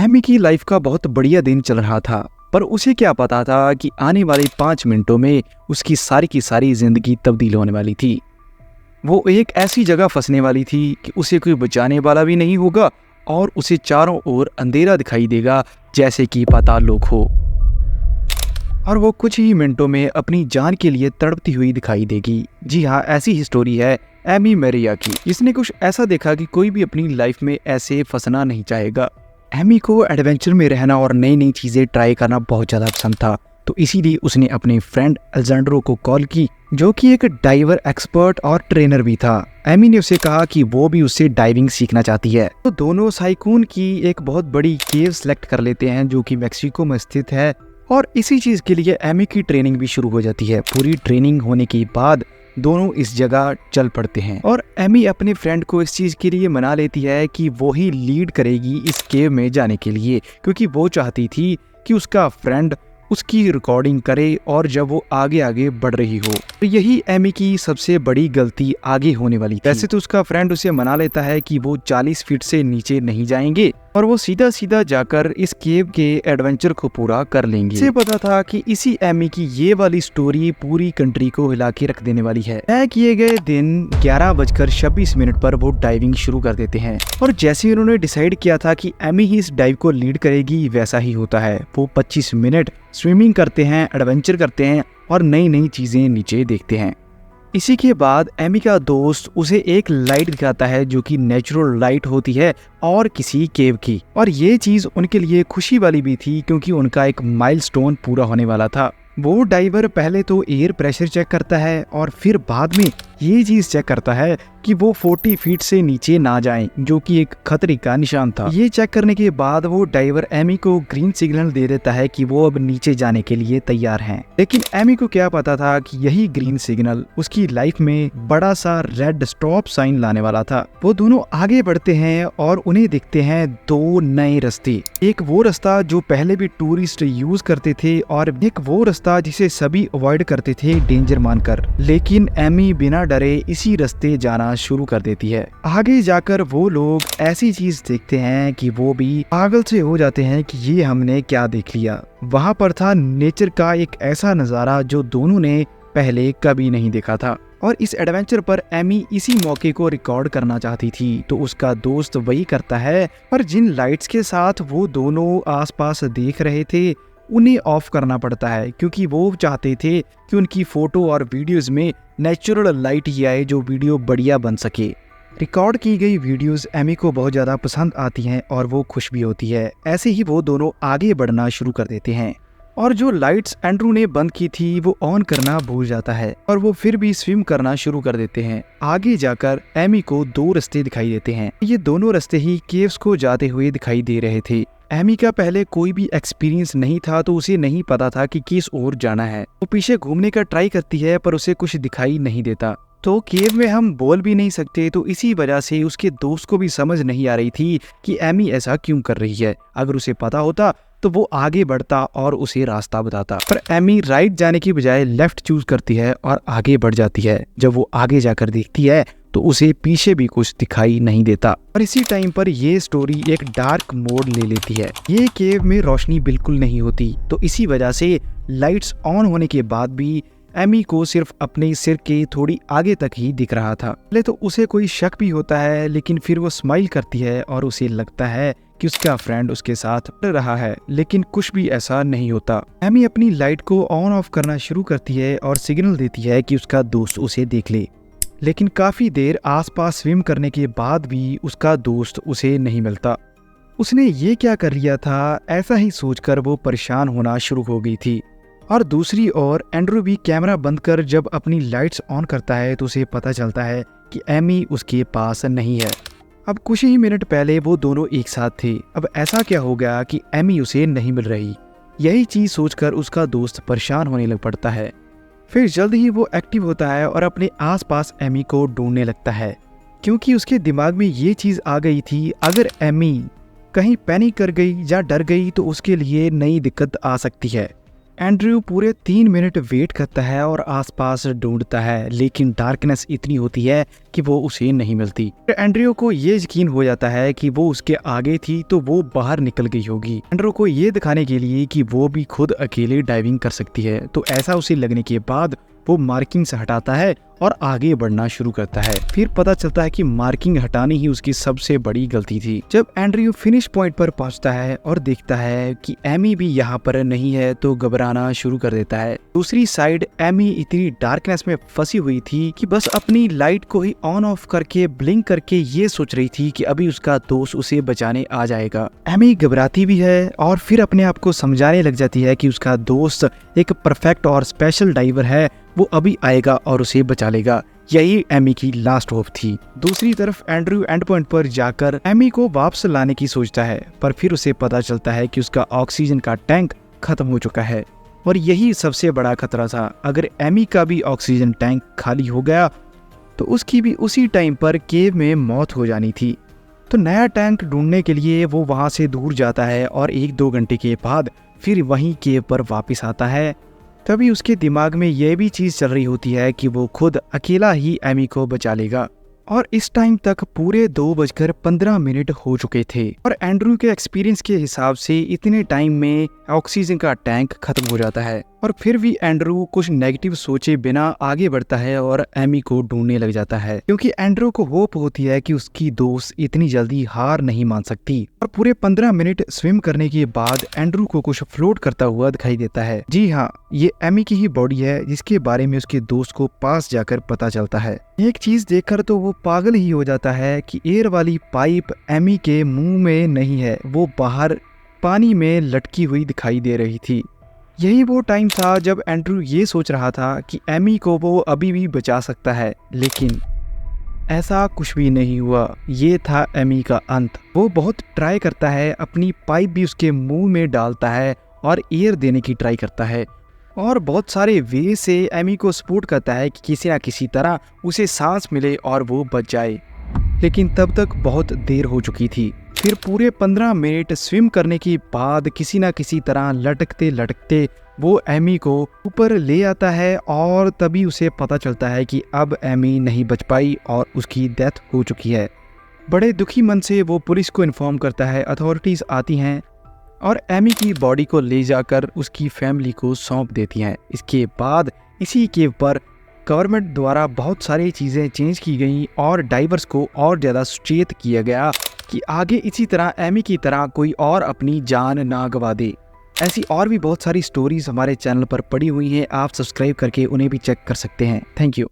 Amy की life का बहुत बढ़िया दिन चल रहा था, पर उसे क्या पता था कि आने वाले 5 मिनटों में उसकी सारी की सारी जिंदगी तब्दील होने वाली थी। वो एक ऐसी जगह फंसने वाली थी कि उसे कोई बचाने वाला भी नहीं होगा और उसे चारों ओर अंधेरा दिखाई देगा, जैसे कि पाताल लोक हो। और वो कुछ ही मिनटों में अपनी जान के लिए तड़पती हुई दिखाई देगी। जी हाँ, ऐसी ही स्टोरी है एमी मैरिया की। इसने कुछ ऐसा देखा कि कोई भी अपनी लाइफ में ऐसे फंसना नहीं चाहेगा। एमी को एडवेंचर में रहना और नई नई चीजें ट्राई करना बहुत ज्यादा पसंद था, तो इसीलिए उसने अपने फ्रेंड अलेक्जेंड्रो को कॉल की, जो कि एक डाइवर एक्सपर्ट और ट्रेनर भी था। एमी ने उसे कहा कि वो भी उससे डाइविंग सीखना चाहती है। तो दोनों साइकून की एक बहुत बड़ी केव सेलेक्ट कर लेते हैं, जो कि मेक्सिको में स्थित है। और इसी चीज के लिए एमी की ट्रेनिंग भी शुरू हो जाती है। पूरी ट्रेनिंग होने के बाद दोनों इस जगह चल पड़ते हैं और एमी अपने फ्रेंड को इस चीज के लिए मना लेती है कि वो ही लीड करेगी इस केव में जाने के लिए, क्योंकि वो चाहती थी कि उसका फ्रेंड उसकी रिकॉर्डिंग करे और जब वो आगे आगे बढ़ रही हो। तो यही एमी की सबसे बड़ी गलती आगे होने वाली थी। वैसे तो उसका फ्रेंड उसे मना लेता है कि वो 40 फीट से नीचे नहीं जाएंगे और वो सीधा सीधा जाकर इस केव के एडवेंचर को पूरा कर लेंगे। इसे पता था कि इसी एमी की ये वाली स्टोरी पूरी कंट्री को हिला के रख देने वाली है। तय किए गए दिन 11:26 पर वो डाइविंग शुरू कर देते हैं और जैसे उन्होंने डिसाइड किया था कि एमी ही इस डाइव को लीड करेगी, वैसा ही होता है। वो 25 मिनट स्विमिंग करते हैं, एडवेंचर करते हैं और नई नई चीजें नीचे देखते हैं। इसी के बाद एमी का दोस्त उसे एक लाइट दिखाता है, जो कि नेचुरल लाइट होती है और किसी केव की। और ये चीज उनके लिए खुशी वाली भी थी, क्योंकि उनका एक माइलस्टोन पूरा होने वाला था। वो डाइवर पहले तो एयर प्रेशर चेक करता है और फिर बाद में ये चीज चेक करता है कि वो 40 फीट से नीचे ना जाएं, जो कि एक खतरे का निशान था। ये चेक करने के बाद वो डाइवर एमी को ग्रीन सिग्नल दे देता है कि वो अब नीचे जाने के लिए तैयार हैं। लेकिन एमी को क्या पता था कि यही ग्रीन सिग्नल उसकी लाइफ में बड़ा सा रेड स्टॉप साइन लाने वाला था। वो दोनों आगे बढ़ते हैं और उन्हें दिखते हैं 2 नए रास्ते। एक वो रास्ता जो पहले भी टूरिस्ट यूज करते थे और एक वो रास्ता जिसे सभी अवॉइड करते थे डेंजर मानकर। लेकिन एमी बिना डरे इसी रास्ते जाना शुरू कर देती है। आगे जाकर वो लोग ऐसी चीज देखते हैं कि वो भी पागल से हो जाते हैं कि ये हमने क्या देख लिया। वहां पर था नेचर का एक ऐसा नजारा जो दोनों ने पहले कभी नहीं देखा था। और इस एडवेंचर पर एमी इसी मौके को रिकॉर्ड करना चाहती थी, तो उसका दोस्त वही करता है। पर जिन लाइट्स के साथ वो दोनों आसपास देख रहे थे, उन्हें ऑफ करना पड़ता है, क्योंकि वो चाहते थे कि उनकी फोटो और वीडियोस में नेचुरल लाइट ही आए, जो वीडियो बढ़िया बन सके। रिकॉर्ड की गई वीडियोस एमी को बहुत ज़्यादा पसंद आती हैं और वो खुश भी होती है। ऐसे ही वो दोनों आगे बढ़ना शुरू कर देते हैं और जो लाइट्स एंड्रू ने बंद की थी वो ऑन करना भूल जाता है और वो फिर भी स्विम करना शुरू कर देते हैं। आगे जाकर एमी को 2 रास्ते दिखाई देते हैं। ये दोनों रास्ते ही केव्स को जाते हुए दिखाई दे रहे थे। एमी का पहले कोई भी एक्सपीरियंस नहीं था, तो उसे नहीं पता था कि किस ओर जाना है। वो पीछे घूमने का ट्राई करती है, पर उसे कुछ दिखाई नहीं देता। तो केव में हम बोल भी नहीं सकते, तो इसी वजह से उसके दोस्त को भी समझ नहीं आ रही थी कि एमी ऐसा क्यों कर रही है। अगर उसे पता होता तो वो आगे बढ़ता और उसे रास्ता बताता, पर एमी राइट जाने की बजाय लेफ्ट चूज करती है और आगे बढ़ जाती है। जब वो आगे जाकर देखती है तो उसे पीछे भी कुछ दिखाई नहीं देता। और इसी टाइम पर ये स्टोरी एक डार्क मोड ले लेती है। ये केव में रोशनी बिल्कुल नहीं होती, तो इसी वजह से लाइट्स ऑन होने के बाद भी एमी को सिर्फ अपने सिर के थोड़ी आगे तक ही दिख रहा था। पहले तो उसे कोई शक भी होता है, लेकिन फिर वो स्माइल करती है और उसे लगता है कि उसका फ्रेंड उसके साथ पढ़ रहा है, लेकिन कुछ भी ऐसा नहीं होता। एमी अपनी लाइट को ऑन ऑफ करना शुरू करती है और सिग्नल देती है कि उसका दोस्त उसे देख ले। लेकिन काफी देर आसपास स्विम करने के बाद भी उसका दोस्त उसे नहीं मिलता। उसने ये क्या कर लिया था, ऐसा ही सोचकर वो परेशान होना शुरू हो गई थी। और दूसरी ओर एंड्रू भी कैमरा बंद कर जब अपनी लाइट्स ऑन करता है, तो उसे पता चलता है कि एमी उसके पास नहीं है। अब कुछ ही मिनट पहले वो दोनों एक साथ थे। अब ऐसा क्या हो गया कि एमी उसे नहीं मिल रही। यही चीज सोचकर उसका दोस्त परेशान होने लग पड़ता है। फिर जल्द ही वो एक्टिव होता है और अपने आसपास एमी को ढूंढने लगता है, क्योंकि उसके दिमाग में ये चीज आ गई थी, अगर एमी कहीं पैनिक कर गई या डर गई तो उसके लिए नई दिक्कत आ सकती है। एंड्रयू पूरे 3 मिनट वेट करता है और आसपास ढूंढता है, लेकिन डार्कनेस इतनी होती है कि वो उसे नहीं मिलती। एंड्रयू को ये यकीन हो जाता है कि वो उसके आगे थी तो वो बाहर निकल गई होगी, एंड्रयू को ये दिखाने के लिए कि वो भी खुद अकेले डाइविंग कर सकती है। तो ऐसा उसे लगने के बाद वो मार्किंग से हटाता है और आगे बढ़ना शुरू करता है। फिर पता चलता है कि मार्किंग हटानी ही उसकी सबसे बड़ी गलती थी। जब एंड्रयू फिनिश पॉइंट पर पहुंचता है और देखता है कि एमी भी यहाँ पर नहीं है तो घबराना शुरू कर देता है। दूसरी साइड एमी इतनी डार्कनेस में फंसी हुई थी कि बस अपनी लाइट को ही ऑन ऑफ करके ब्लिंक करके ये सोच रही थी कि अभी उसका दोस्त उसे बचाने आ जाएगा। एमी घबराती भी है और फिर अपने आप को समझाने लग जाती है कि उसका दोस्त एक परफेक्ट और स्पेशल डाइवर है, वो अभी आएगा और उसे बचा लेगा। यही एमी की लास्ट होप थी। दूसरी तरफ एंड्रयू एंड पॉइंट पर जाकर एमी को वापस लाने की सोचता है, पर फिर उसे पता चलता है कि उसका ऑक्सीजन का टैंक खत्म हो चुका है और यही सबसे बड़ा खतरा था। अगर एमी का भी ऑक्सीजन टैंक खाली हो गया तो उसकी भी उसी टाइम पर केव में मौत हो जानी थी। तो नया टैंक ढूंढने के लिए वो वहां से दूर जाता है और 1-2 घंटे के बाद फिर वहीं केव पर वापस आता है। तभी उसके दिमाग में यह भी चीज चल रही होती है कि वो खुद अकेला ही एमी को बचा लेगा। और इस टाइम तक पूरे 2:15 हो चुके थे और एंड्रयू के एक्सपीरियंस के हिसाब से इतने टाइम में ऑक्सीजन का टैंक खत्म हो जाता है। और फिर भी एंड्रयू कुछ नेगेटिव सोचे बिना आगे बढ़ता है और एमी को ढूंढने लग जाता है, क्योंकि एंड्रयू को होप होती है कि उसकी दोस्त इतनी जल्दी हार नहीं मान सकती। और पूरे 15 मिनट स्विम करने के बाद एंड्रयू को कुछ फ्लोट करता हुआ दिखाई देता है। जी हाँ, ये एमी की ही बॉडी है जिसके बारे में उसके दोस्त को पास जाकर पता चलता है। एक चीज देखकर तो वो पागल ही हो जाता है कि एयर वाली पाइप एमी के मुंह में नहीं है, वो बाहर पानी में लटकी हुई दिखाई दे रही थी। यही वो टाइम था जब एंड्रयू ये सोच रहा था कि एमी को वो अभी भी बचा सकता है, लेकिन ऐसा कुछ भी नहीं हुआ। ये था एमी का अंत। वो बहुत ट्राई करता है, अपनी पाइप भी उसके मुंह में डालता है और एयर देने की ट्राई करता है और बहुत सारे वे से एमी को सपोर्ट करता है कि किसी ना किसी तरह उसे सांस मिले और वो बच जाए, लेकिन तब तक बहुत देर हो चुकी थी। फिर पूरे 15 मिनट स्विम करने के बाद किसी ना किसी तरह लटकते लटकते वो एमी को ऊपर ले आता है और तभी उसे पता चलता है कि अब एमी नहीं बच पाई और उसकी डेथ हो चुकी है। बड़े दुखी मन से वो पुलिस को इन्फॉर्म करता है। अथॉरिटीज़ आती हैं और एमी की बॉडी को ले जाकर उसकी फैमिली को सौंप देती हैं। इसके बाद इसी केव पर गवर्नमेंट द्वारा बहुत सारी चीज़ें चेंज की गई और डाइवर्स को और ज़्यादा सचेत किया गया कि आगे इसी तरह एमी की तरह कोई और अपनी जान ना गवा दे। ऐसी और भी बहुत सारी स्टोरीज हमारे चैनल पर पड़ी हुई हैं, आप सब्सक्राइब करके उन्हें भी चेक कर सकते हैं। Thank you.